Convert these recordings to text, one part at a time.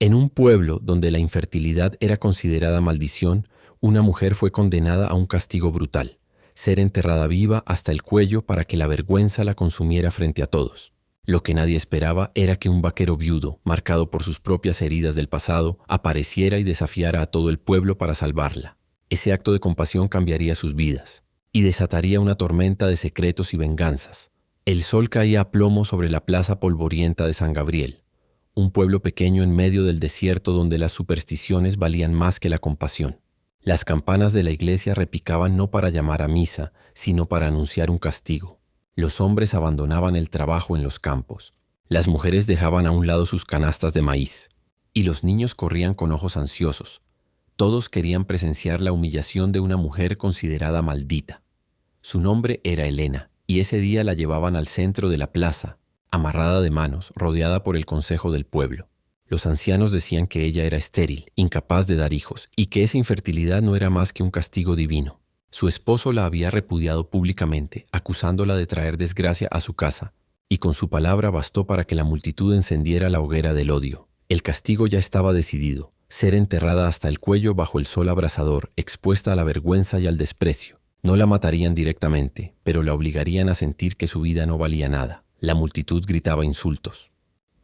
En un pueblo donde la infertilidad era considerada maldición, una mujer fue condenada a un castigo brutal, ser enterrada viva hasta el cuello para que la vergüenza la consumiera frente a todos. Lo que nadie esperaba era que un vaquero viudo, marcado por sus propias heridas del pasado, apareciera y desafiara a todo el pueblo para salvarla. Ese acto de compasión cambiaría sus vidas y desataría una tormenta de secretos y venganzas. El sol caía a plomo sobre la plaza polvorienta de San Gabriel, un pueblo pequeño en medio del desierto donde las supersticiones valían más que la compasión. Las campanas de la iglesia repicaban no para llamar a misa, sino para anunciar un castigo. Los hombres abandonaban el trabajo en los campos. Las mujeres dejaban a un lado sus canastas de maíz. Y los niños corrían con ojos ansiosos. Todos querían presenciar la humillación de una mujer considerada maldita. Su nombre era Helena, y ese día la llevaban al centro de la plaza, amarrada de manos, rodeada por el consejo del pueblo. Los ancianos decían que ella era estéril, incapaz de dar hijos, y que esa infertilidad no era más que un castigo divino. Su esposo la había repudiado públicamente, acusándola de traer desgracia a su casa, y con su palabra bastó para que la multitud encendiera la hoguera del odio. El castigo ya estaba decidido, ser enterrada hasta el cuello bajo el sol abrasador, expuesta a la vergüenza y al desprecio. No la matarían directamente, pero la obligarían a sentir que su vida no valía nada. La multitud gritaba insultos.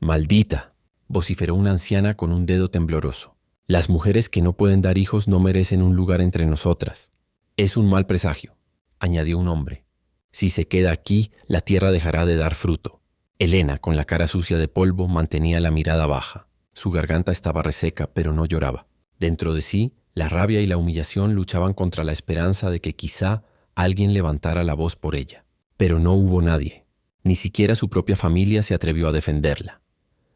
«¡Maldita!», vociferó una anciana con un dedo tembloroso. «Las mujeres que no pueden dar hijos no merecen un lugar entre nosotras». «Es un mal presagio», añadió un hombre. «Si se queda aquí, la tierra dejará de dar fruto». Helena, con la cara sucia de polvo, mantenía la mirada baja. Su garganta estaba reseca, pero no lloraba. Dentro de sí, la rabia y la humillación luchaban contra la esperanza de que quizá alguien levantara la voz por ella. Pero no hubo nadie. Ni siquiera su propia familia se atrevió a defenderla.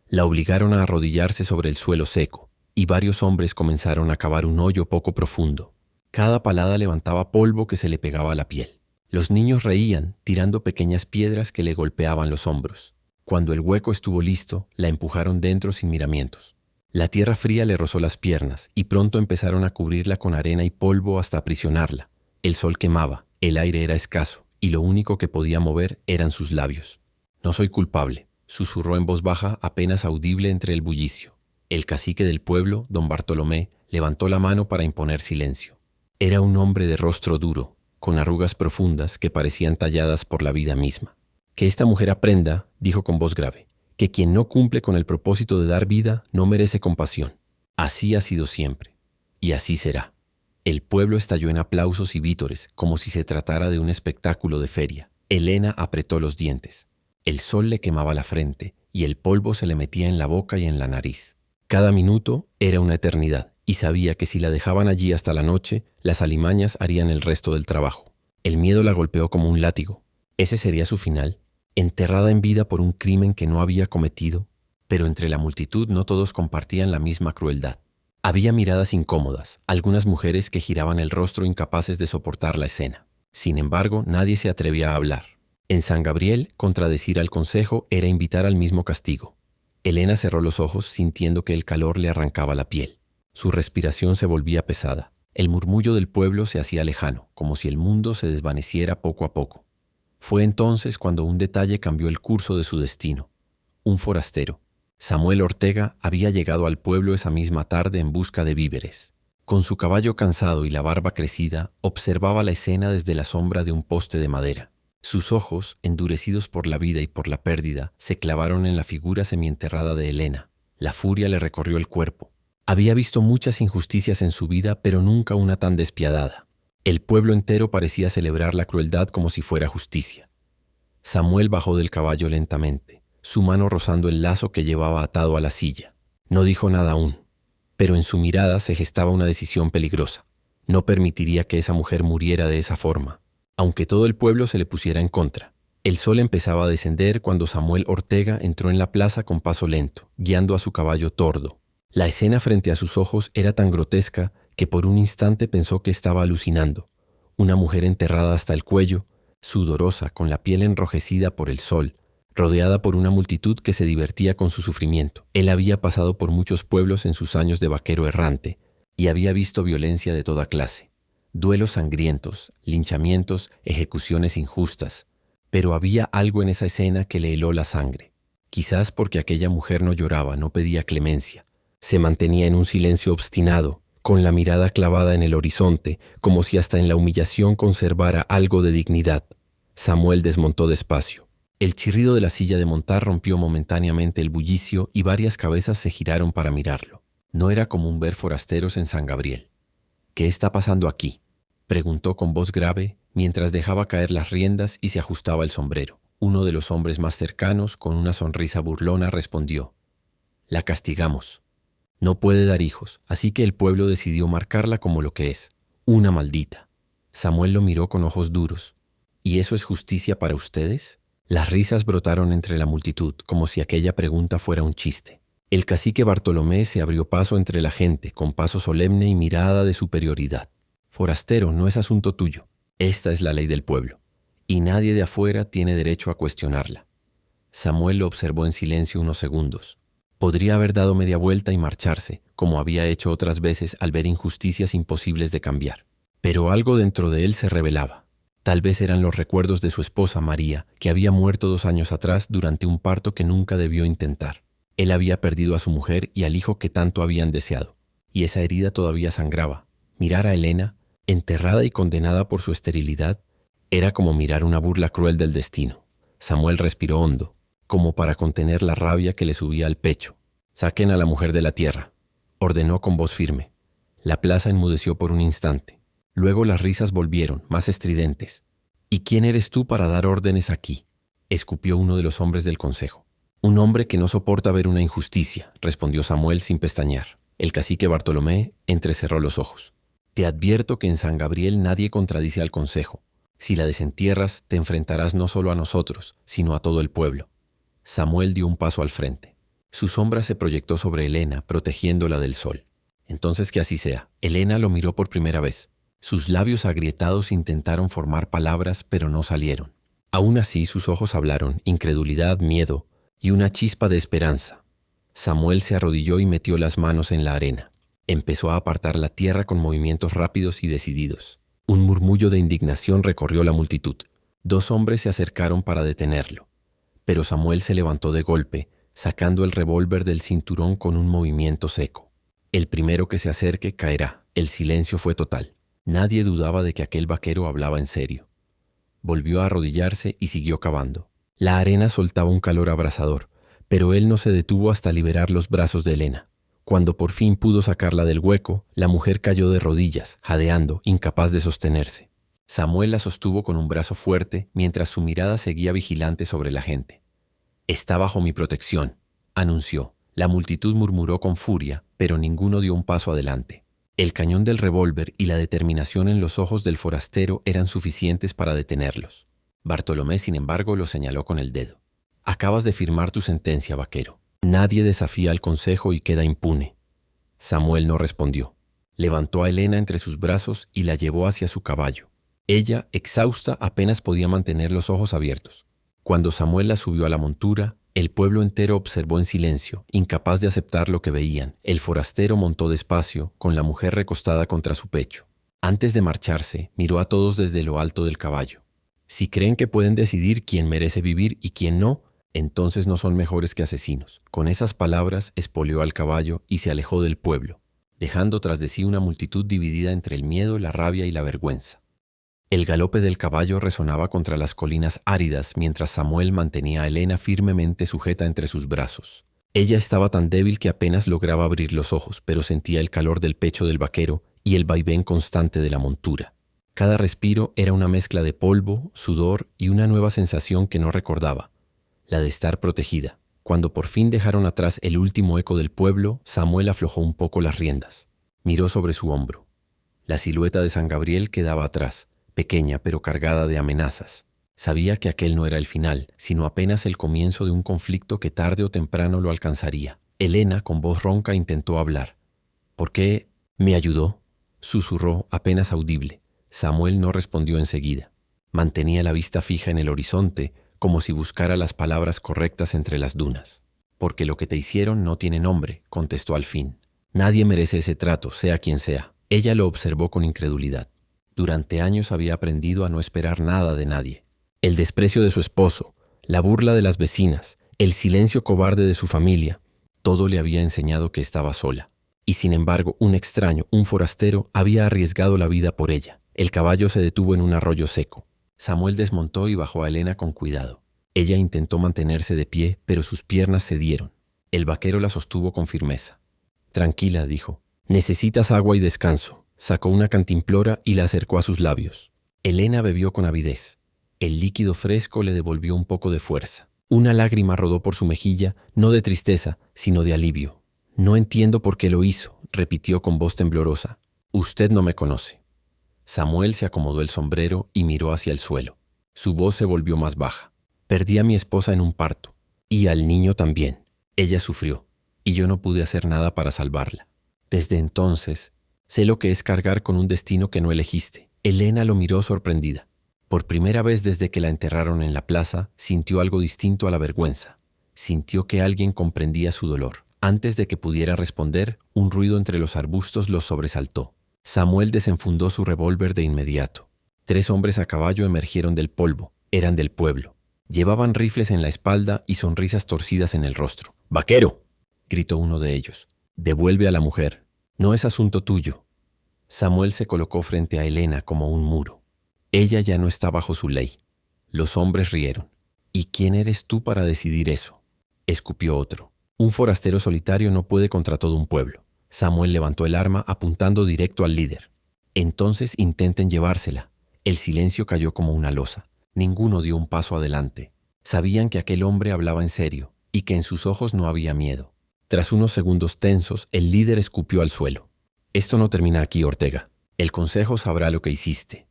La obligaron a arrodillarse sobre el suelo seco, y varios hombres comenzaron a cavar un hoyo poco profundo. Cada palada levantaba polvo que se le pegaba a la piel. Los niños reían, tirando pequeñas piedras que le golpeaban los hombros. Cuando el hueco estuvo listo, la empujaron dentro sin miramientos. La tierra fría le rozó las piernas, y pronto empezaron a cubrirla con arena y polvo hasta aprisionarla. El sol quemaba, el aire era escaso, y lo único que podía mover eran sus labios. «No soy culpable», susurró en voz baja apenas audible entre el bullicio. El cacique del pueblo, don Bartolomé, levantó la mano para imponer silencio. Era un hombre de rostro duro, con arrugas profundas que parecían talladas por la vida misma. «Que esta mujer aprenda», dijo con voz grave, «que quien no cumple con el propósito de dar vida no merece compasión. Así ha sido siempre, y así será». El pueblo estalló en aplausos y vítores, como si se tratara de un espectáculo de feria. Helena apretó los dientes. El sol le quemaba la frente y el polvo se le metía en la boca y en la nariz. Cada minuto era una eternidad, y sabía que si la dejaban allí hasta la noche, las alimañas harían el resto del trabajo. El miedo la golpeó como un látigo. ¿Ese sería su final? Enterrada en vida por un crimen que no había cometido, pero entre la multitud no todos compartían la misma crueldad. Había miradas incómodas, algunas mujeres que giraban el rostro incapaces de soportar la escena. Sin embargo, nadie se atrevía a hablar. En San Gabriel, contradecir al consejo era invitar al mismo castigo. Helena cerró los ojos sintiendo que el calor le arrancaba la piel. Su respiración se volvía pesada. El murmullo del pueblo se hacía lejano, como si el mundo se desvaneciera poco a poco. Fue entonces cuando un detalle cambió el curso de su destino. Un forastero, Samuel Ortega, había llegado al pueblo esa misma tarde en busca de víveres. Con su caballo cansado y la barba crecida, observaba la escena desde la sombra de un poste de madera. Sus ojos, endurecidos por la vida y por la pérdida, se clavaron en la figura semienterrada de Helena. La furia le recorrió el cuerpo. Había visto muchas injusticias en su vida, pero nunca una tan despiadada. El pueblo entero parecía celebrar la crueldad como si fuera justicia. Samuel bajó del caballo lentamente, su mano rozando el lazo que llevaba atado a la silla. No dijo nada aún, pero en su mirada se gestaba una decisión peligrosa. No permitiría que esa mujer muriera de esa forma, aunque todo el pueblo se le pusiera en contra. El sol empezaba a descender cuando Samuel Ortega entró en la plaza con paso lento, guiando a su caballo tordo. La escena frente a sus ojos era tan grotesca que por un instante pensó que estaba alucinando. Una mujer enterrada hasta el cuello, sudorosa, con la piel enrojecida por el sol, rodeada por una multitud que se divertía con su sufrimiento. Él había pasado por muchos pueblos en sus años de vaquero errante y había visto violencia de toda clase. Duelos sangrientos, linchamientos, ejecuciones injustas. Pero había algo en esa escena que le heló la sangre. Quizás porque aquella mujer no lloraba, no pedía clemencia. Se mantenía en un silencio obstinado, con la mirada clavada en el horizonte, como si hasta en la humillación conservara algo de dignidad. Samuel desmontó despacio. El chirrido de la silla de montar rompió momentáneamente el bullicio y varias cabezas se giraron para mirarlo. No era común ver forasteros en San Gabriel. «¿Qué está pasando aquí?», preguntó con voz grave mientras dejaba caer las riendas y se ajustaba el sombrero. Uno de los hombres más cercanos, con una sonrisa burlona, respondió: «La castigamos. No puede dar hijos, así que el pueblo decidió marcarla como lo que es, una maldita». Samuel lo miró con ojos duros. «¿Y eso es justicia para ustedes?». Las risas brotaron entre la multitud, como si aquella pregunta fuera un chiste. El cacique Bartolomé se abrió paso entre la gente, con paso solemne y mirada de superioridad. «Forastero, no es asunto tuyo. Esta es la ley del pueblo, y nadie de afuera tiene derecho a cuestionarla». Samuel lo observó en silencio unos segundos. Podría haber dado media vuelta y marcharse, como había hecho otras veces al ver injusticias imposibles de cambiar. Pero algo dentro de él se rebelaba. Tal vez eran los recuerdos de su esposa María, que había muerto 2 años atrás durante un parto que nunca debió intentar. Él había perdido a su mujer y al hijo que tanto habían deseado, y esa herida todavía sangraba. Mirar a Helena, enterrada y condenada por su esterilidad, era como mirar una burla cruel del destino. Samuel respiró hondo, como para contener la rabia que le subía al pecho. «Saquen a la mujer de la tierra», ordenó con voz firme. La plaza enmudeció por un instante. Luego las risas volvieron, más estridentes. «¿Y quién eres tú para dar órdenes aquí?», escupió uno de los hombres del consejo. «Un hombre que no soporta ver una injusticia», respondió Samuel sin pestañear. El cacique Bartolomé entrecerró los ojos. «Te advierto que en San Gabriel nadie contradice al consejo. Si la desentierras, te enfrentarás no solo a nosotros, sino a todo el pueblo». Samuel dio un paso al frente. Su sombra se proyectó sobre Helena, protegiéndola del sol. «Entonces que así sea». Helena lo miró por primera vez. Sus labios agrietados intentaron formar palabras, pero no salieron. Aún así, sus ojos hablaron: incredulidad, miedo y una chispa de esperanza. Samuel se arrodilló y metió las manos en la arena. Empezó a apartar la tierra con movimientos rápidos y decididos. Un murmullo de indignación recorrió la multitud. 2 hombres se acercaron para detenerlo. Pero Samuel se levantó de golpe, sacando el revólver del cinturón con un movimiento seco. «El primero que se acerque caerá». El silencio fue total. Nadie dudaba de que aquel vaquero hablaba en serio. Volvió a arrodillarse y siguió cavando. La arena soltaba un calor abrasador, pero él no se detuvo hasta liberar los brazos de Helena. Cuando por fin pudo sacarla del hueco, la mujer cayó de rodillas, jadeando, incapaz de sostenerse. Samuel la sostuvo con un brazo fuerte mientras su mirada seguía vigilante sobre la gente. «Está bajo mi protección», anunció. La multitud murmuró con furia, pero ninguno dio un paso adelante. El cañón del revólver y la determinación en los ojos del forastero eran suficientes para detenerlos. Bartolomé, sin embargo, lo señaló con el dedo. «Acabas de firmar tu sentencia, vaquero. Nadie desafía al consejo y queda impune». Samuel no respondió. Levantó a Helena entre sus brazos y la llevó hacia su caballo. Ella, exhausta, apenas podía mantener los ojos abiertos. Cuando Samuel la subió a la montura, el pueblo entero observó en silencio, incapaz de aceptar lo que veían. El forastero montó despacio, con la mujer recostada contra su pecho. Antes de marcharse, miró a todos desde lo alto del caballo. «Si creen que pueden decidir quién merece vivir y quién no, entonces no son mejores que asesinos». Con esas palabras espoleó al caballo y se alejó del pueblo, dejando tras de sí una multitud dividida entre el miedo, la rabia y la vergüenza. El galope del caballo resonaba contra las colinas áridas mientras Samuel mantenía a Helena firmemente sujeta entre sus brazos. Ella estaba tan débil que apenas lograba abrir los ojos, pero sentía el calor del pecho del vaquero y el vaivén constante de la montura. Cada respiro era una mezcla de polvo, sudor y una nueva sensación que no recordaba, la de estar protegida. Cuando por fin dejaron atrás el último eco del pueblo, Samuel aflojó un poco las riendas. Miró sobre su hombro. La silueta de San Gabriel quedaba atrás, pequeña pero cargada de amenazas. Sabía que aquel no era el final, sino apenas el comienzo de un conflicto que tarde o temprano lo alcanzaría. Helena, con voz ronca, intentó hablar. «¿Por qué me ayudó?», susurró, apenas audible. Samuel no respondió enseguida. Mantenía la vista fija en el horizonte, como si buscara las palabras correctas entre las dunas. «Porque lo que te hicieron no tiene nombre», contestó al fin. «Nadie merece ese trato, sea quien sea». Ella lo observó con incredulidad. Durante años había aprendido a no esperar nada de nadie. El desprecio de su esposo, la burla de las vecinas, el silencio cobarde de su familia. Todo le había enseñado que estaba sola. Y sin embargo, un extraño, un forastero, había arriesgado la vida por ella. El caballo se detuvo en un arroyo seco. Samuel desmontó y bajó a Elena con cuidado. Ella intentó mantenerse de pie, pero sus piernas cedieron. El vaquero la sostuvo con firmeza. «Tranquila», dijo. «Necesitas agua y descanso». Sacó una cantimplora y la acercó a sus labios. Elena bebió con avidez. El líquido fresco le devolvió un poco de fuerza. Una lágrima rodó por su mejilla, no de tristeza, sino de alivio. «No entiendo por qué lo hizo», repitió con voz temblorosa. «Usted no me conoce». Samuel se acomodó el sombrero y miró hacia el suelo. Su voz se volvió más baja. «Perdí a mi esposa en un parto. Y al niño también. Ella sufrió, y yo no pude hacer nada para salvarla. Desde entonces, sé lo que es cargar con un destino que no elegiste». Elena lo miró sorprendida. Por primera vez desde que la enterraron en la plaza, sintió algo distinto a la vergüenza. Sintió que alguien comprendía su dolor. Antes de que pudiera responder, un ruido entre los arbustos los sobresaltó. Samuel desenfundó su revólver de inmediato. 3 hombres a caballo emergieron del polvo. Eran del pueblo. Llevaban rifles en la espalda y sonrisas torcidas en el rostro. «¡Vaquero!», gritó uno de ellos. «Devuelve a la mujer. No es asunto tuyo». Samuel se colocó frente a Elena como un muro. Ella ya no está bajo su ley. Los hombres rieron. «¿Y quién eres tú para decidir eso?», escupió otro. «Un forastero solitario no puede contra todo un pueblo». Samuel levantó el arma apuntando directo al líder. «Entonces intenten llevársela». El silencio cayó como una losa. Ninguno dio un paso adelante. Sabían que aquel hombre hablaba en serio y que en sus ojos no había miedo. Tras unos segundos tensos, el líder escupió al suelo. «Esto no termina aquí, Ortega. El consejo sabrá lo que hiciste».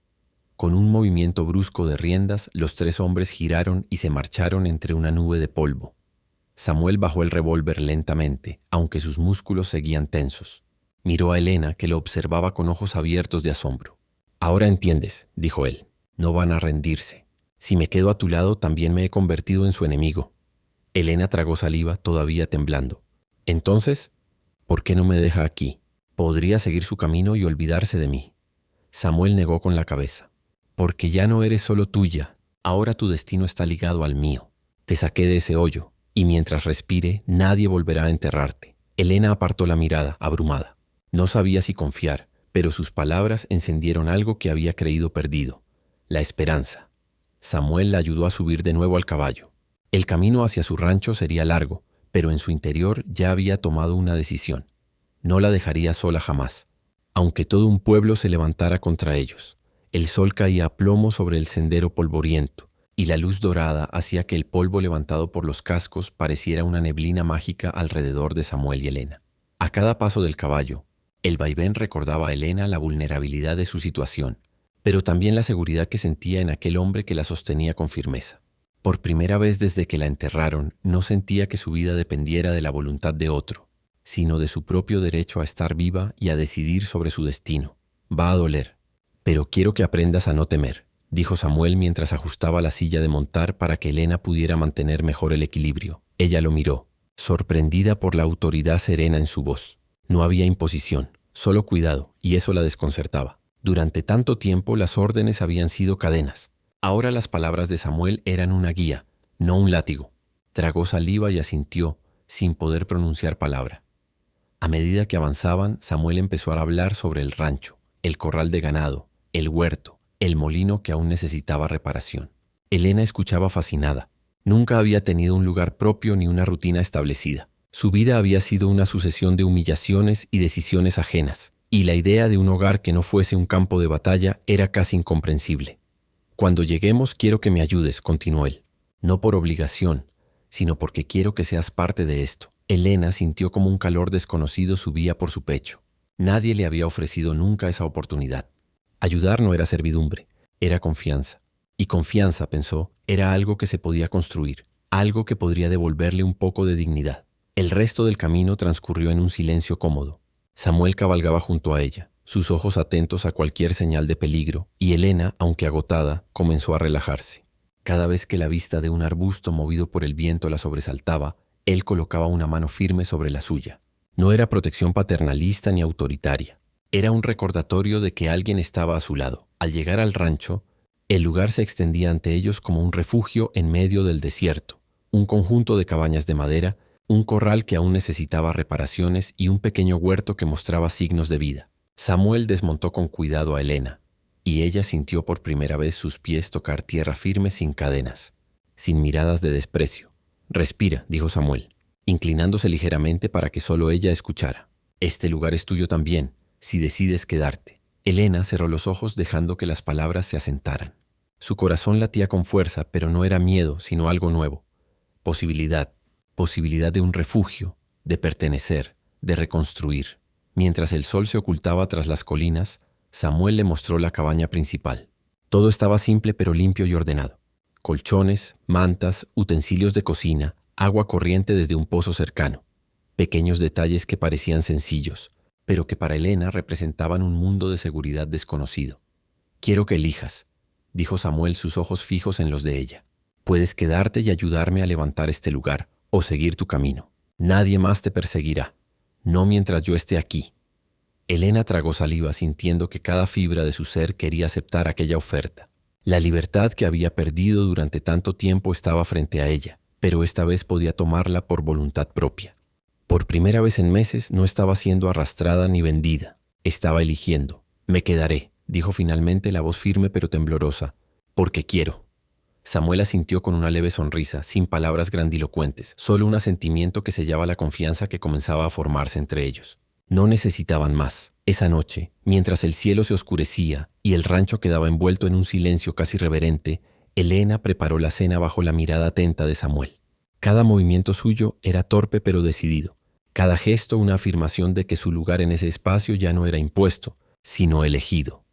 Con un movimiento brusco de riendas, los 3 hombres giraron y se marcharon entre una nube de polvo. Samuel bajó el revólver lentamente, aunque sus músculos seguían tensos. Miró a Elena, que lo observaba con ojos abiertos de asombro. «Ahora entiendes», dijo él. «No van a rendirse. Si me quedo a tu lado, también me he convertido en su enemigo». Elena tragó saliva, todavía temblando. «Entonces, ¿por qué no me deja aquí? Podría seguir su camino y olvidarse de mí». Samuel negó con la cabeza. «Porque ya no eres solo tuya. Ahora tu destino está ligado al mío. Te saqué de ese hoyo, y mientras respire, nadie volverá a enterrarte». Elena apartó la mirada, abrumada. No sabía si confiar, pero sus palabras encendieron algo que había creído perdido: la esperanza. Samuel la ayudó a subir de nuevo al caballo. El camino hacia su rancho sería largo, pero en su interior ya había tomado una decisión. No la dejaría sola jamás, aunque todo un pueblo se levantara contra ellos. El sol caía a plomo sobre el sendero polvoriento, y la luz dorada hacía que el polvo levantado por los cascos pareciera una neblina mágica alrededor de Samuel y Elena. A cada paso del caballo, el vaivén recordaba a Elena la vulnerabilidad de su situación, pero también la seguridad que sentía en aquel hombre que la sostenía con firmeza. Por primera vez desde que la enterraron, no sentía que su vida dependiera de la voluntad de otro, sino de su propio derecho a estar viva y a decidir sobre su destino. «Va a doler, pero quiero que aprendas a no temer», dijo Samuel mientras ajustaba la silla de montar para que Elena pudiera mantener mejor el equilibrio. Ella lo miró, sorprendida por la autoridad serena en su voz. No había imposición, solo cuidado, y eso la desconcertaba. Durante tanto tiempo las órdenes habían sido cadenas. Ahora las palabras de Samuel eran una guía, no un látigo. Tragó saliva y asintió, sin poder pronunciar palabra. A medida que avanzaban, Samuel empezó a hablar sobre el rancho, el corral de ganado, el huerto, el molino que aún necesitaba reparación. Elena escuchaba fascinada. Nunca había tenido un lugar propio ni una rutina establecida. Su vida había sido una sucesión de humillaciones y decisiones ajenas, y la idea de un hogar que no fuese un campo de batalla era casi incomprensible. «Cuando lleguemos quiero que me ayudes», continuó él. «No por obligación, sino porque quiero que seas parte de esto». Elena sintió como un calor desconocido subía por su pecho. Nadie le había ofrecido nunca esa oportunidad. Ayudar no era servidumbre, era confianza. Y confianza, pensó, era algo que se podía construir, algo que podría devolverle un poco de dignidad. El resto del camino transcurrió en un silencio cómodo. Samuel cabalgaba junto a ella, sus ojos atentos a cualquier señal de peligro, y Elena, aunque agotada, comenzó a relajarse. Cada vez que la vista de un arbusto movido por el viento la sobresaltaba, él colocaba una mano firme sobre la suya. No era protección paternalista ni autoritaria. Era un recordatorio de que alguien estaba a su lado. Al llegar al rancho, el lugar se extendía ante ellos como un refugio en medio del desierto, un conjunto de cabañas de madera un corral que aún necesitaba reparaciones y un pequeño huerto que mostraba signos de vida. Samuel desmontó con cuidado a Elena, y ella sintió por primera vez sus pies tocar tierra firme sin cadenas, sin miradas de desprecio. «Respira», dijo Samuel, inclinándose ligeramente para que solo ella escuchara. «Este lugar es tuyo también, si decides quedarte». Elena cerró los ojos dejando que las palabras se asentaran. Su corazón latía con fuerza, pero no era miedo, sino algo nuevo. Posibilidad de un refugio, de pertenecer, de reconstruir. Mientras el sol se ocultaba tras las colinas, Samuel le mostró la cabaña principal. Todo estaba simple pero limpio y ordenado. Colchones, mantas, utensilios de cocina, agua corriente desde un pozo cercano. Pequeños detalles que parecían sencillos, pero que para Elena representaban un mundo de seguridad desconocido. «Quiero que elijas», dijo Samuel, sus ojos fijos en los de ella. «Puedes quedarte y ayudarme a levantar este lugar, o seguir tu camino. Nadie más te perseguirá, no mientras yo esté aquí». Elena tragó saliva sintiendo que cada fibra de su ser quería aceptar aquella oferta. La libertad que había perdido durante tanto tiempo estaba frente a ella, pero esta vez podía tomarla por voluntad propia. Por primera vez en meses no estaba siendo arrastrada ni vendida. Estaba eligiendo. «Me quedaré», dijo finalmente la voz firme pero temblorosa, «porque quiero». Samuel asintió con una leve sonrisa, sin palabras grandilocuentes, solo un asentimiento que sellaba la confianza que comenzaba a formarse entre ellos. No necesitaban más. Esa noche, mientras el cielo se oscurecía y el rancho quedaba envuelto en un silencio casi reverente, Elena preparó la cena bajo la mirada atenta de Samuel. Cada movimiento suyo era torpe pero decidido. Cada gesto una afirmación de que su lugar en ese espacio ya no era impuesto, sino elegido.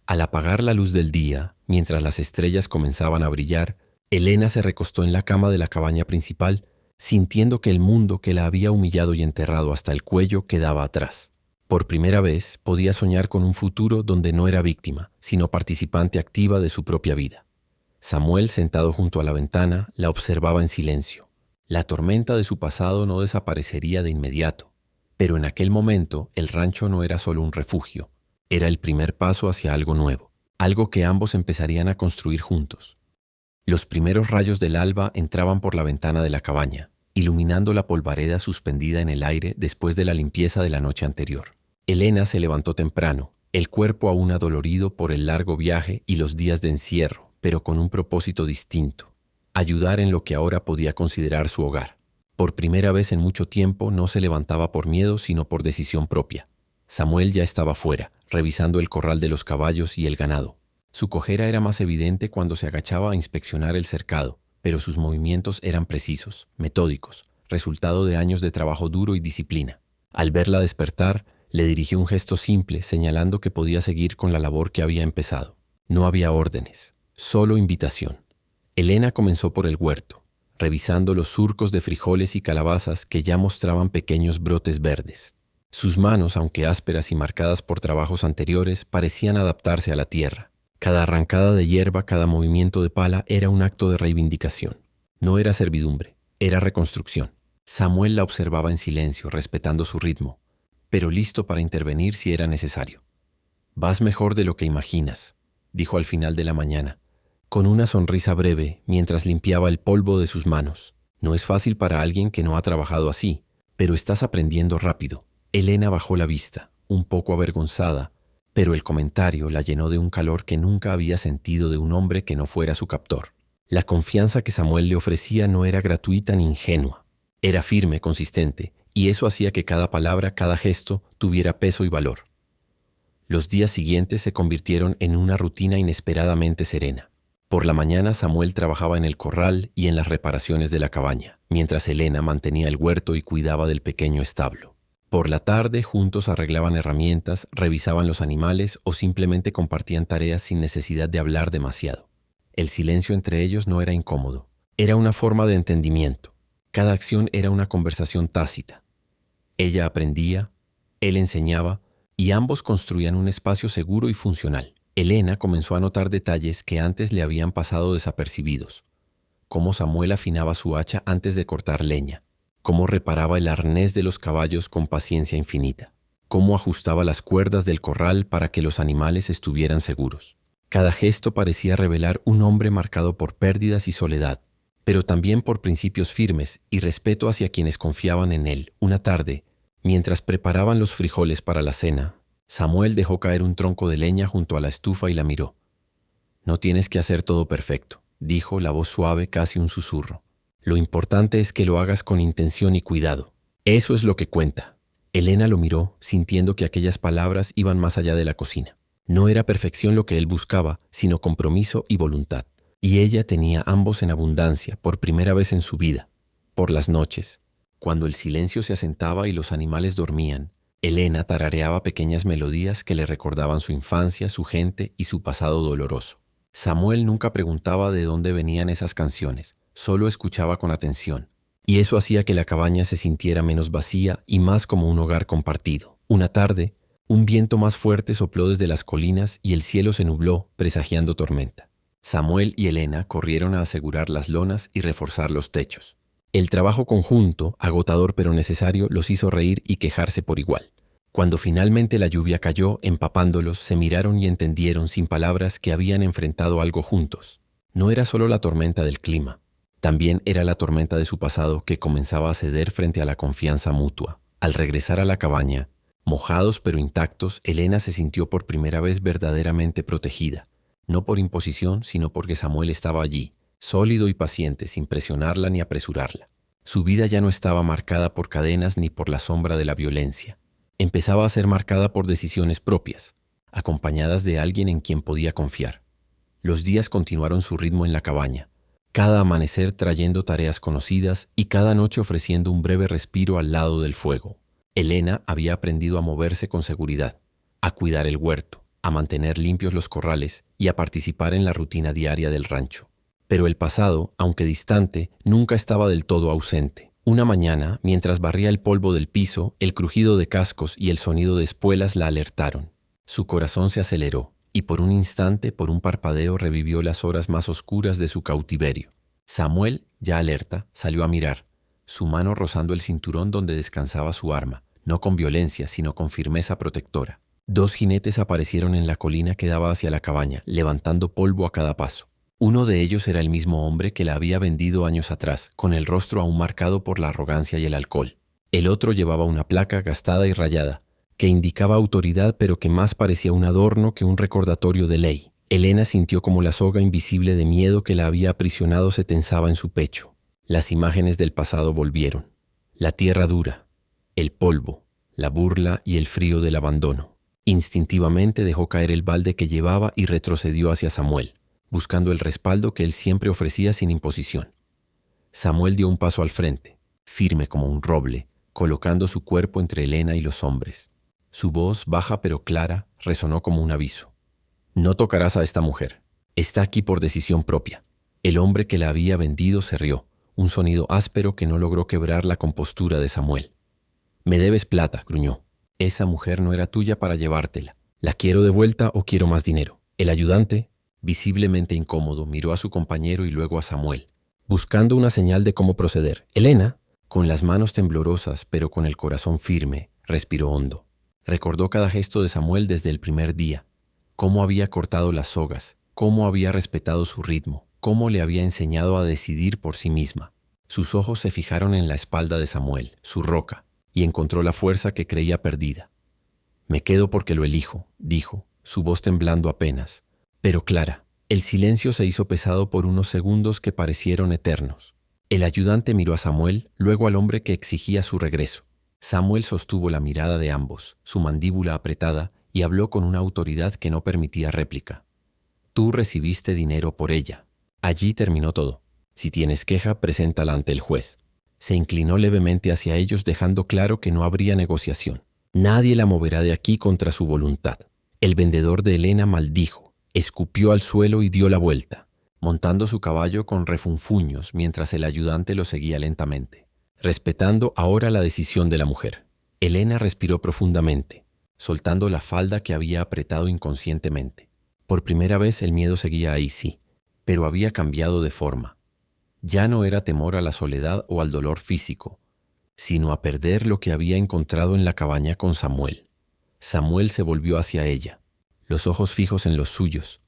Al apagar la luz del día, mientras las estrellas comenzaban a brillar, Elena se recostó en la cama de la cabaña principal, sintiendo que el mundo que la había humillado y enterrado hasta el cuello quedaba atrás. Por primera vez podía soñar con un futuro donde no era víctima, sino participante activa de su propia vida. Samuel, sentado junto a la ventana, la observaba en silencio. La tormenta de su pasado no desaparecería de inmediato, pero en aquel momento el rancho no era solo un refugio, era el primer paso hacia algo nuevo, algo que ambos empezarían a construir juntos. Los primeros rayos del alba entraban por la ventana de la cabaña, iluminando la polvareda suspendida en el aire después de la limpieza de la noche anterior. Elena se levantó temprano, el cuerpo aún adolorido por el largo viaje y los días de encierro, pero con un propósito distinto: ayudar en lo que ahora podía considerar su hogar. Por primera vez en mucho tiempo no se levantaba por miedo, sino por decisión propia. Samuel ya estaba fuera, revisando el corral de los caballos y el ganado. Su cojera era más evidente cuando se agachaba a inspeccionar el cercado, pero sus movimientos eran precisos, metódicos, resultado de años de trabajo duro y disciplina. Al verla despertar, le dirigió un gesto simple, señalando que podía seguir con la labor que había empezado. No había órdenes, solo invitación. Elena comenzó por el huerto, revisando los surcos de frijoles y calabazas que ya mostraban pequeños brotes verdes. Sus manos, aunque ásperas y marcadas por trabajos anteriores, parecían adaptarse a la tierra. Cada arrancada de hierba, cada movimiento de pala era un acto de reivindicación. No era servidumbre, era reconstrucción. Samuel la observaba en silencio, respetando su ritmo, pero listo para intervenir si era necesario. «Vas mejor de lo que imaginas», dijo al final de la mañana, con una sonrisa breve mientras limpiaba el polvo de sus manos. «No es fácil para alguien que no ha trabajado así, pero estás aprendiendo rápido». Elena bajó la vista, un poco avergonzada, pero el comentario la llenó de un calor que nunca había sentido de un hombre que no fuera su captor. La confianza que Samuel le ofrecía no era gratuita ni ingenua. Era firme, consistente, y eso hacía que cada palabra, cada gesto, tuviera peso y valor. Los días siguientes se convirtieron en una rutina inesperadamente serena. Por la mañana Samuel trabajaba en el corral y en las reparaciones de la cabaña, mientras Elena mantenía el huerto y cuidaba del pequeño establo. Por la tarde, juntos arreglaban herramientas, revisaban los animales o simplemente compartían tareas sin necesidad de hablar demasiado. El silencio entre ellos no era incómodo, era una forma de entendimiento. Cada acción era una conversación tácita. Ella aprendía, él enseñaba, y ambos construían un espacio seguro y funcional. Elena comenzó a notar detalles que antes le habían pasado desapercibidos. Cómo Samuel afinaba su hacha antes de cortar leña. Cómo reparaba el arnés de los caballos con paciencia infinita. Cómo ajustaba las cuerdas del corral para que los animales estuvieran seguros. Cada gesto parecía revelar un hombre marcado por pérdidas y soledad. pero también por principios firmes y respeto hacia quienes confiaban en él. Una tarde, mientras preparaban los frijoles para la cena, Samuel dejó caer un tronco de leña junto a la estufa y la miró. «No tienes que hacer todo perfecto», dijo, la voz suave, casi un susurro. «Lo importante es que lo hagas con intención y cuidado. Eso es lo que cuenta». Elena lo miró, sintiendo que aquellas palabras iban más allá de la cocina. No era perfección lo que él buscaba, sino compromiso y voluntad. Y ella tenía ambos en abundancia, por primera vez en su vida. Por las noches, cuando el silencio se asentaba y los animales dormían, Elena tarareaba pequeñas melodías que le recordaban su infancia, su gente y su pasado doloroso. Samuel nunca preguntaba de dónde venían esas canciones, solo escuchaba con atención. Y eso hacía que la cabaña se sintiera menos vacía y más como un hogar compartido. Una tarde, un viento más fuerte sopló desde las colinas y el cielo se nubló, presagiando tormenta. Samuel y Elena corrieron a asegurar las lonas y reforzar los techos. El trabajo conjunto, agotador pero necesario, los hizo reír y quejarse por igual. Cuando finalmente la lluvia cayó, empapándolos, se miraron y entendieron sin palabras que habían enfrentado algo juntos. No era solo la tormenta del clima, también era la tormenta de su pasado que comenzaba a ceder frente a la confianza mutua. Al regresar a la cabaña, mojados pero intactos, Elena se sintió por primera vez verdaderamente protegida. No por imposición, sino porque Samuel estaba allí, sólido y paciente, sin presionarla ni apresurarla. Su vida ya no estaba marcada por cadenas ni por la sombra de la violencia. Empezaba a ser marcada por decisiones propias, acompañadas de alguien en quien podía confiar. Los días continuaron su ritmo en la cabaña, cada amanecer trayendo tareas conocidas y cada noche ofreciendo un breve respiro al lado del fuego. Elena había aprendido a moverse con seguridad, a cuidar el huerto, a mantener limpios los corrales y a participar en la rutina diaria del rancho. Pero el pasado, aunque distante, nunca estaba del todo ausente. Una mañana, mientras barría el polvo del piso, el crujido de cascos y el sonido de espuelas la alertaron. Su corazón se aceleró y por un instante, por un parpadeo, revivió las horas más oscuras de su cautiverio. Samuel, ya alerta, salió a mirar, su mano rozando el cinturón donde descansaba su arma, no con violencia, sino con firmeza protectora. 2 jinetes aparecieron en la colina que daba hacia la cabaña, levantando polvo a cada paso. Uno de ellos era el mismo hombre que la había vendido años atrás, con el rostro aún marcado por la arrogancia y el alcohol. El otro llevaba una placa gastada y rayada, que indicaba autoridad pero que más parecía un adorno que un recordatorio de ley. Elena sintió como la soga invisible de miedo que la había aprisionado se tensaba en su pecho. Las imágenes del pasado volvieron. La tierra dura, el polvo, la burla y el frío del abandono. Instintivamente dejó caer el balde que llevaba y retrocedió hacia Samuel, buscando el respaldo que él siempre ofrecía sin imposición. Samuel dio un paso al frente, firme como un roble, colocando su cuerpo entre Elena y los hombres. Su voz, baja pero clara, resonó como un aviso. «No tocarás a esta mujer. Está aquí por decisión propia». El hombre que la había vendido se rió, un sonido áspero que no logró quebrar la compostura de Samuel. «Me debes plata», gruñó. «Esa mujer no era tuya para llevártela. ¿La quiero de vuelta o quiero más dinero?» El ayudante, visiblemente incómodo, miró a su compañero y luego a Samuel, buscando una señal de cómo proceder. Elena, con las manos temblorosas pero con el corazón firme, respiró hondo. Recordó cada gesto de Samuel desde el primer día, cómo había cortado las sogas, cómo había respetado su ritmo, cómo le había enseñado a decidir por sí misma. Sus ojos se fijaron en la espalda de Samuel, su roca, y encontró la fuerza que creía perdida. «Me quedo porque lo elijo», dijo, su voz temblando apenas, pero clara. El silencio se hizo pesado por unos segundos que parecieron eternos. El ayudante miró a Samuel, luego al hombre que exigía su regreso. Samuel sostuvo la mirada de ambos, su mandíbula apretada, y habló con una autoridad que no permitía réplica. «Tú recibiste dinero por ella. Allí terminó todo. Si tienes queja, preséntala ante el juez». Se inclinó levemente hacia ellos, dejando claro que no habría negociación. Nadie la moverá de aquí contra su voluntad. El vendedor de Elena maldijo, escupió al suelo y dio la vuelta, montando su caballo con refunfuños mientras el ayudante lo seguía lentamente, respetando ahora la decisión de la mujer. Elena respiró profundamente, soltando la falda que había apretado inconscientemente. Por primera vez el miedo seguía ahí, sí, pero había cambiado de forma. Ya no era temor a la soledad o al dolor físico, sino a perder lo que había encontrado en la cabaña con Samuel. Samuel se volvió hacia ella, los ojos fijos en los suyos.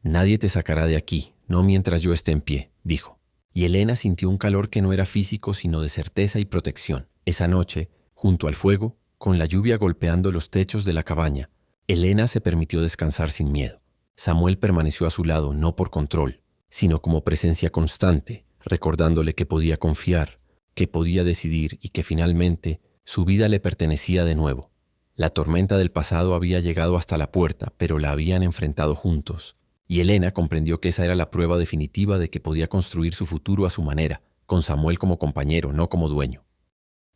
«Nadie te sacará de aquí, no mientras yo esté en pie», dijo. y Elena sintió un calor que no era físico sino de certeza y protección. Esa noche, junto al fuego, con la lluvia golpeando los techos de la cabaña, Elena se permitió descansar sin miedo. Samuel permaneció a su lado no por control, sino como presencia constante, recordándole que podía confiar, que podía decidir y que finalmente su vida le pertenecía de nuevo. La tormenta del pasado había llegado hasta la puerta, pero la habían enfrentado juntos, y Elena comprendió que esa era la prueba definitiva de que podía construir su futuro a su manera, con Samuel como compañero, no como dueño.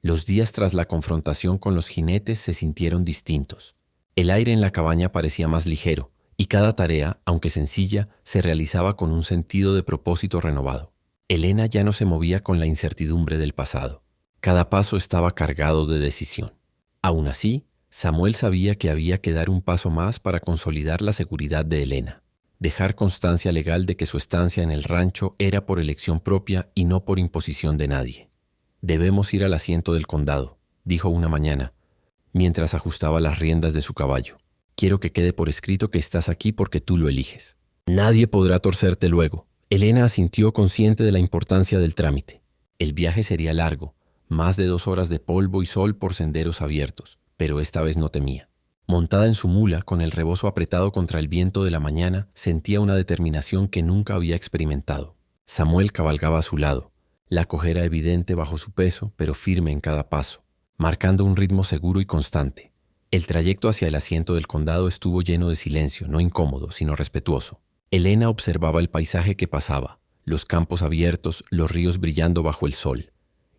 Los días tras la confrontación con los jinetes se sintieron distintos. El aire en la cabaña parecía más ligero, y cada tarea, aunque sencilla, se realizaba con un sentido de propósito renovado. Elena ya no se movía con la incertidumbre del pasado. Cada paso estaba cargado de decisión. Aún así, Samuel sabía que había que dar un paso más para consolidar la seguridad de Elena. Dejar constancia legal de que su estancia en el rancho era por elección propia y no por imposición de nadie. «Debemos ir al asiento del condado», dijo una mañana, mientras ajustaba las riendas de su caballo. «Quiero que quede por escrito que estás aquí porque tú lo eliges. Nadie podrá torcerte luego». Elena asintió consciente de la importancia del trámite. El viaje sería largo, más de 2 horas de polvo y sol por senderos abiertos, pero esta vez no temía. Montada en su mula, con el rebozo apretado contra el viento de la mañana, sentía una determinación que nunca había experimentado. Samuel cabalgaba a su lado, la cojera evidente bajo su peso, pero firme en cada paso, marcando un ritmo seguro y constante. El trayecto hacia el asiento del condado estuvo lleno de silencio, no incómodo, sino respetuoso. Elena observaba el paisaje que pasaba, los campos abiertos, los ríos brillando bajo el sol,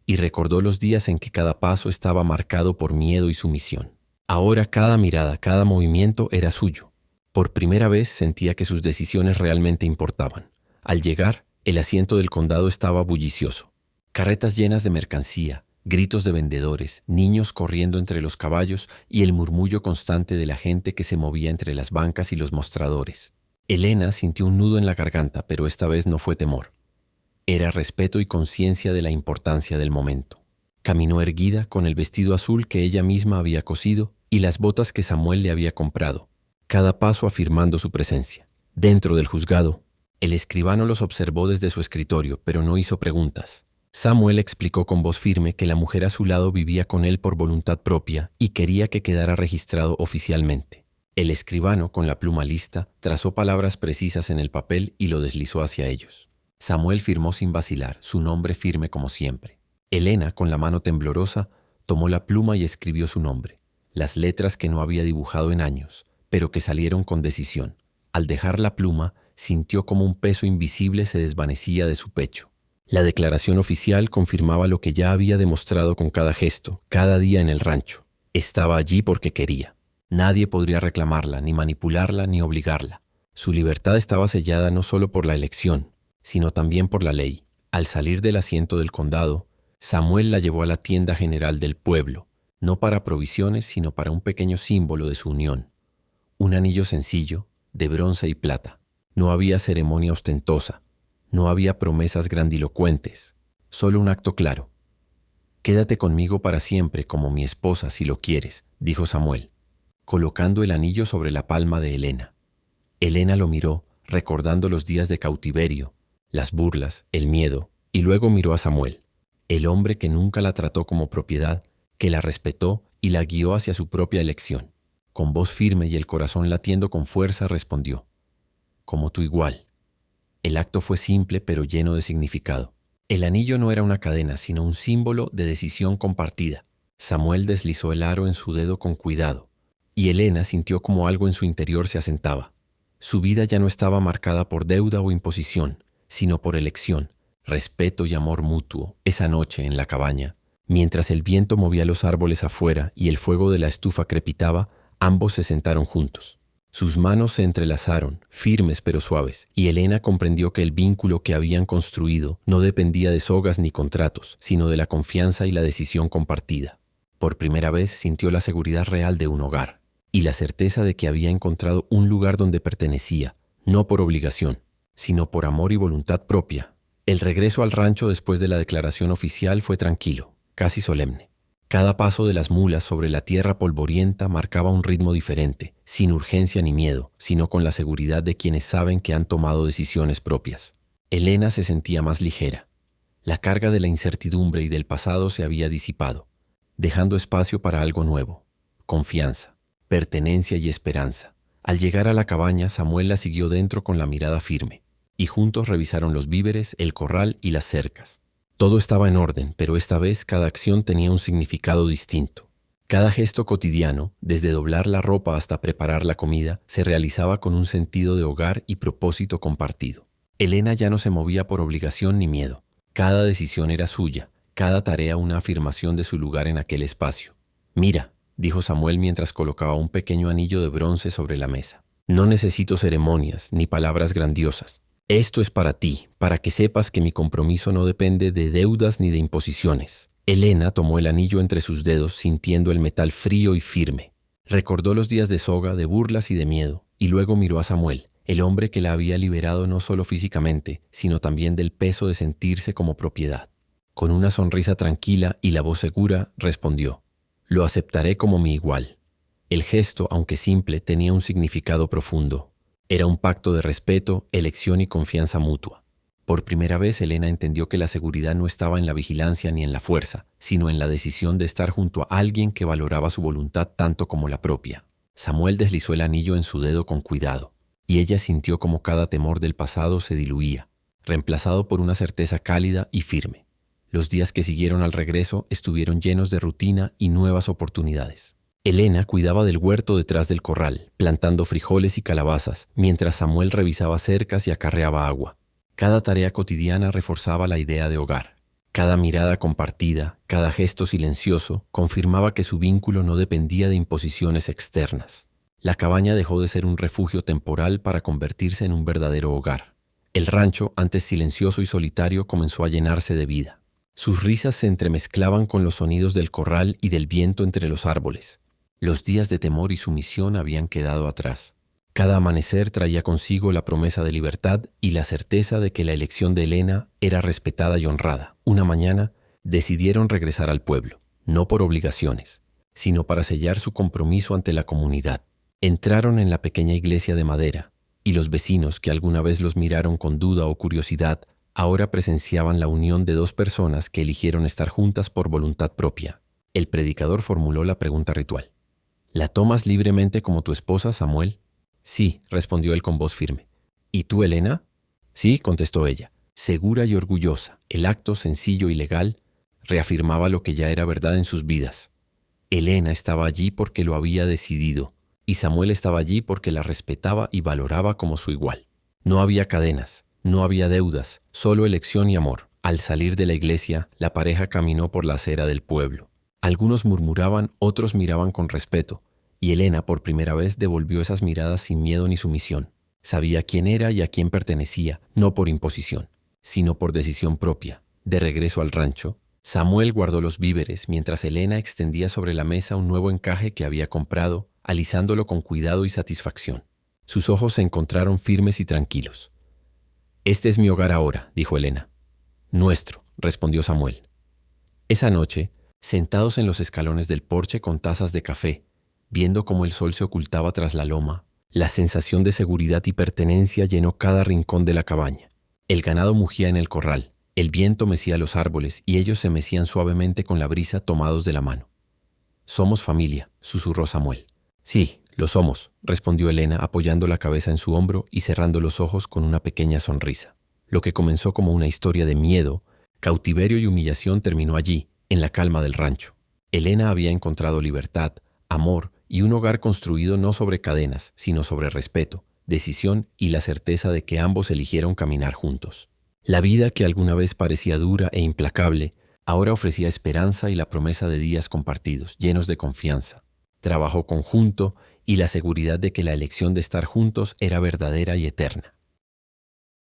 y recordó los días en que cada paso estaba marcado por miedo y sumisión. Ahora cada mirada, cada movimiento era suyo. Por primera vez sentía que sus decisiones realmente importaban. Al llegar, el asiento del condado estaba bullicioso. Carretas llenas de mercancía, gritos de vendedores, niños corriendo entre los caballos y el murmullo constante de la gente que se movía entre las bancas y los mostradores. Elena sintió un nudo en la garganta, pero esta vez no fue temor. Era respeto y conciencia de la importancia del momento. Caminó erguida con el vestido azul que ella misma había cosido y las botas que Samuel le había comprado, cada paso afirmando su presencia. Dentro del juzgado, el escribano los observó desde su escritorio, pero no hizo preguntas. Samuel explicó con voz firme que la mujer a su lado vivía con él por voluntad propia y quería que quedara registrado oficialmente. El escribano, con la pluma lista, trazó palabras precisas en el papel y lo deslizó hacia ellos. Samuel firmó sin vacilar, su nombre firme como siempre. Elena, con la mano temblorosa, tomó la pluma y escribió su nombre, las letras que no había dibujado en años, pero que salieron con decisión. Al dejar la pluma, sintió como un peso invisible se desvanecía de su pecho. La declaración oficial confirmaba lo que ya había demostrado con cada gesto, cada día en el rancho. Estaba allí porque quería. Nadie podría reclamarla, ni manipularla, ni obligarla. Su libertad estaba sellada no solo por la elección, sino también por la ley. Al salir del asiento del condado, Samuel la llevó a la tienda general del pueblo, no para provisiones, sino para un pequeño símbolo de su unión. Un anillo sencillo, de bronce y plata. No había ceremonia ostentosa, no había promesas grandilocuentes, solo un acto claro. «Quédate conmigo para siempre como mi esposa si lo quieres», dijo Samuel, colocando el anillo sobre la palma de Elena. Elena lo miró, recordando los días de cautiverio, las burlas, el miedo, y luego miró a Samuel, el hombre que nunca la trató como propiedad, que la respetó y la guió hacia su propia elección. Con voz firme y el corazón latiendo con fuerza respondió: «Como tú igual». El acto fue simple pero lleno de significado. El anillo no era una cadena, sino un símbolo de decisión compartida. Samuel deslizó el aro en su dedo con cuidado, y Elena sintió como algo en su interior se asentaba. Su vida ya no estaba marcada por deuda o imposición, sino por elección, respeto y amor mutuo. Esa noche en la cabaña, mientras el viento movía los árboles afuera y el fuego de la estufa crepitaba, ambos se sentaron juntos. Sus manos se entrelazaron, firmes pero suaves, y Elena comprendió que el vínculo que habían construido no dependía de sogas ni contratos, sino de la confianza y la decisión compartida. Por primera vez sintió la seguridad real de un hogar, y la certeza de que había encontrado un lugar donde pertenecía, no por obligación, sino por amor y voluntad propia. El regreso al rancho después de la declaración oficial fue tranquilo, casi solemne. Cada paso de las mulas sobre la tierra polvorienta marcaba un ritmo diferente, sin urgencia ni miedo, sino con la seguridad de quienes saben que han tomado decisiones propias. Elena se sentía más ligera. La carga de la incertidumbre y del pasado se había disipado, dejando espacio para algo nuevo: confianza, pertenencia y esperanza. Al llegar a la cabaña, Samuel la siguió dentro con la mirada firme, y juntos revisaron los víveres, el corral y las cercas. Todo estaba en orden, pero esta vez cada acción tenía un significado distinto. Cada gesto cotidiano, desde doblar la ropa hasta preparar la comida, se realizaba con un sentido de hogar y propósito compartido. Elena ya no se movía por obligación ni miedo. Cada decisión era suya, cada tarea una afirmación de su lugar en aquel espacio. «Mira», dijo Samuel mientras colocaba un pequeño anillo de bronce sobre la mesa. «No necesito ceremonias ni palabras grandiosas. Esto es para ti, para que sepas que mi compromiso no depende de deudas ni de imposiciones». Elena tomó el anillo entre sus dedos, sintiendo el metal frío y firme. Recordó los días de soga, de burlas y de miedo, y luego miró a Samuel, el hombre que la había liberado no solo físicamente, sino también del peso de sentirse como propiedad. Con una sonrisa tranquila y la voz segura, respondió: «Lo aceptaré como mi igual». El gesto, aunque simple, tenía un significado profundo. Era un pacto de respeto, elección y confianza mutua. Por primera vez, Elena entendió que la seguridad no estaba en la vigilancia ni en la fuerza, sino en la decisión de estar junto a alguien que valoraba su voluntad tanto como la propia. Samuel deslizó el anillo en su dedo con cuidado, y ella sintió como cada temor del pasado se diluía, reemplazado por una certeza cálida y firme. Los días que siguieron al regreso estuvieron llenos de rutina y nuevas oportunidades. Elena cuidaba del huerto detrás del corral, plantando frijoles y calabazas, mientras Samuel revisaba cercas y acarreaba agua. Cada tarea cotidiana reforzaba la idea de hogar. Cada mirada compartida, cada gesto silencioso, confirmaba que su vínculo no dependía de imposiciones externas. La cabaña dejó de ser un refugio temporal para convertirse en un verdadero hogar. El rancho, antes silencioso y solitario, comenzó a llenarse de vida. Sus risas se entremezclaban con los sonidos del corral y del viento entre los árboles. Los días de temor y sumisión habían quedado atrás. Cada amanecer traía consigo la promesa de libertad y la certeza de que la elección de Elena era respetada y honrada. Una mañana decidieron regresar al pueblo, no por obligaciones, sino para sellar su compromiso ante la comunidad. Entraron en la pequeña iglesia de madera, y los vecinos que alguna vez los miraron con duda o curiosidad, ahora presenciaban la unión de dos personas que eligieron estar juntas por voluntad propia. El predicador formuló la pregunta ritual: «¿La tomas libremente como tu esposa, Samuel?». «Sí», respondió él con voz firme. «¿Y tú, Elena?». «Sí», contestó ella, segura y orgullosa. El acto sencillo y legal reafirmaba lo que ya era verdad en sus vidas. Elena estaba allí porque lo había decidido, y Samuel estaba allí porque la respetaba y valoraba como su igual. No había cadenas, no había deudas, solo elección y amor. Al salir de la iglesia, la pareja caminó por la acera del pueblo. Algunos murmuraban, otros miraban con respeto, y Elena por primera vez devolvió esas miradas sin miedo ni sumisión. Sabía quién era y a quién pertenecía, no por imposición, sino por decisión propia. De regreso al rancho, Samuel guardó los víveres mientras Elena extendía sobre la mesa un nuevo encaje que había comprado, alisándolo con cuidado y satisfacción. Sus ojos se encontraron firmes y tranquilos. «Este es mi hogar ahora», dijo Elena. «Nuestro», respondió Samuel. Esa noche, sentados en los escalones del porche con tazas de café, viendo cómo el sol se ocultaba tras la loma, la sensación de seguridad y pertenencia llenó cada rincón de la cabaña. El ganado mugía en el corral, el viento mecía los árboles y ellos se mecían suavemente con la brisa tomados de la mano. «Somos familia», susurró Samuel. «Sí, lo somos», respondió Elena apoyando la cabeza en su hombro y cerrando los ojos con una pequeña sonrisa. Lo que comenzó como una historia de miedo, cautiverio y humillación terminó allí, en la calma del rancho. Elena había encontrado libertad, amor y un hogar construido no sobre cadenas, sino sobre respeto, decisión y la certeza de que ambos eligieron caminar juntos. La vida que alguna vez parecía dura e implacable, ahora ofrecía esperanza y la promesa de días compartidos, llenos de confianza, trabajo conjunto y la seguridad de que la elección de estar juntos era verdadera y eterna.